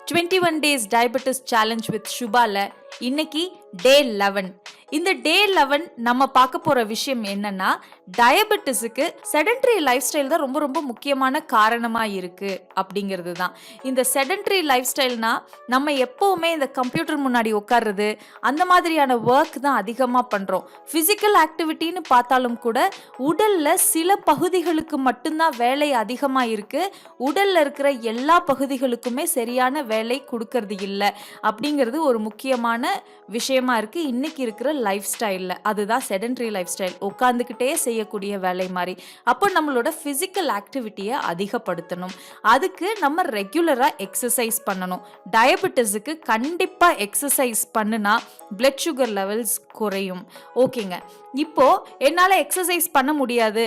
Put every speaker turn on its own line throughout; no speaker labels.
21 days diabetes challenge with Shubala இன்னைக்கு டே 11. இந்த டே 11 நம்ம பார்க்க போற விஷயம் என்னன்னா, டயபெட்டிஸுக்கு செடென்டரி லைஃப் ஸ்டைல் தான் ரொம்ப ரொம்ப முக்கியமான காரணமா இருக்கு அப்படிங்கிறது தான். இந்த செடென்டரி லைஃப் ஸ்டைல்னா நம்ம எப்பவுமே இந்த கம்ப்யூட்டர் முன்னாடி உட்கார்றது அந்த மாதிரியான ஒர்க் தான் அதிகமா பண்றோம். பிசிக்கல் ஆக்டிவிட்டின்னு பார்த்தாலும் கூட உடல்ல சில பகுதிகளுக்கு மட்டும்தான் வேலை அதிகமா இருக்கு. உடல்ல இருக்கிற எல்லா பகுதிகளுக்குமே சரியான வேலை கொடுக்கறது இல்லை அப்படிங்கிறது ஒரு முக்கியமான விஷயமா இருக்கு இன்னைக்கு இருக்கிற லைஃப் ஸ்டைல்ல. அதுதான் செடென்டரி லைஃப் ஸ்டைல், உட்கார்ந்துக்கிட்டே செய்யக்கூடிய வேலை மாதிரி. அப்போ நம்மளோட பிசிக்கல் ஆக்டிவிட்டியை அதிகப்படுத்தணும். அதுக்கு நம்ம ரெகுலரா எக்ஸசைஸ் பண்ணணும். டயபெட்டிஸுக்கு கண்டிப்பா எக்ஸசைஸ் பண்ணுனா பிளட் சுகர் லெவல்ஸ் குறையும். ஓகேங்க, இப்போ என்னால எக்ஸசைஸ் பண்ண முடியாது,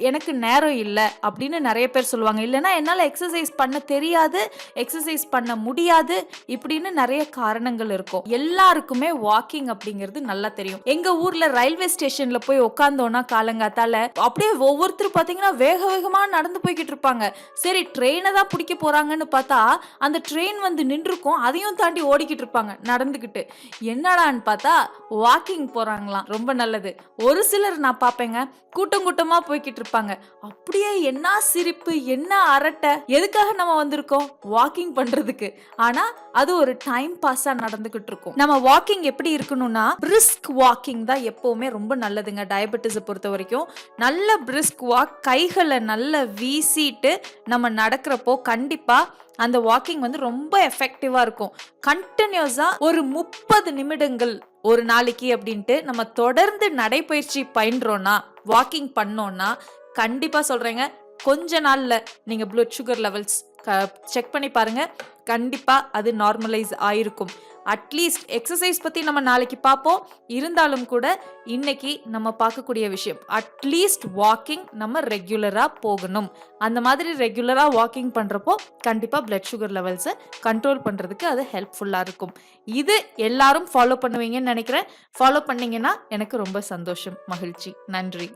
எனக்கு நேரம் இல்லை அப்படின்னு நிறைய பேர் சொல்லுவாங்க. இல்லைன்னா என்னால எக்ஸசைஸ் பண்ண தெரியாது, எக்ஸசைஸ் பண்ண முடியாது, இப்படின்னு நிறைய காரணங்கள் இருக்கும். எல்லாருக்குமே வாக்கிங் அப்படிங்கிறது நல்லா தெரியும். எங்க ஊர்ல ரயில்வே ஸ்டேஷன்ல போய் உட்கார்ந்தோம்னா காலங்காத்தால அப்படியே ஒவ்வொருத்தரும் பாத்தீங்கன்னா வேக வேகமா நடந்து போய்கிட்டு இருப்பாங்க. சரி, ட்ரெயினை தான் பிடிக்க போறாங்கன்னு பார்த்தா அந்த ட்ரெயின் வந்து நின்றுக்கும், அதையும் தாண்டி ஓடிக்கிட்டு இருப்பாங்க நடந்துகிட்டு. என்னடான்னு பார்த்தா வாக்கிங் போறாங்களாம். ரொம்ப நல்லது. ஒரு சிலர் நான் பாப்பேங்க, கூட்டம் கூட்டமா போய்கிட்டு இருப்பாங்க. அப்படியே என்ன சிரிப்பு, என்ன அரட்டை. எதுக்காக நம்ம வந்திருக்கோம்? வாக்கிங் பண்றதுக்கு. ஆனா அது ஒரு டைம் பாஸா நடந்துகிட்டு இருக்கும். நம்ம வாக்கிங் எப்படி இருக்கணும்னா பிரிஸ்க் வாக்கிங் தான் எப்பவுமே ரொம்ப நல்லதுங்க. டயபெட்டிஸை பொறுத்த வரைக்கும் நல்ல பிரிஸ்க் வாக், கைகளை நல்லா வீசிட்டு நம்ம நடக்கிறப்போ கண்டிப்பா அந்த வாக்கிங் வந்து ரொம்ப எஃபெக்டிவா இருக்கும். கண்டினியூஸா ஒரு 30 நிமிடங்கள் ஒரு நாளைக்கு அப்படின்ட்டு நம்ம தொடர்ந்து நடைப்பயிற்சி பயின்றோம்னா, வாக்கிங் பண்ணோம்னா, கண்டிப்பா சொல்றேங்க, கொஞ்ச நாள்ல நீங்க பிளட் சுகர் லெவல்ஸ் செக் பண்ணி பாருங்க, கண்டிப்பா அது நார்மலைஸ் ஆயிருக்கும். அட்லீஸ்ட் எக்ஸசைஸ் பத்தி நம்ம நாளைக்கு பார்ப்போம். இருந்தாலும் கூட இன்னைக்கு நம்ம பார்க்கக்கூடிய விஷயம், அட்லீஸ்ட் வாக்கிங் நம்ம ரெகுலரா போகணும். அந்த மாதிரி ரெகுலரா வாக்கிங் பண்றப்போ கண்டிப்பா பிளட் சுகர் லெவல்ஸை கண்ட்ரோல் பண்றதுக்கு அது ஹெல்ப்ஃபுல்லா இருக்கும். இது எல்லாரும் ஃபாலோ பண்ணுவீங்கன்னு நினைக்கிறேன். ஃபாலோ பண்ணீங்கன்னா எனக்கு ரொம்ப சந்தோஷம், மகிழ்ச்சி. நன்றி.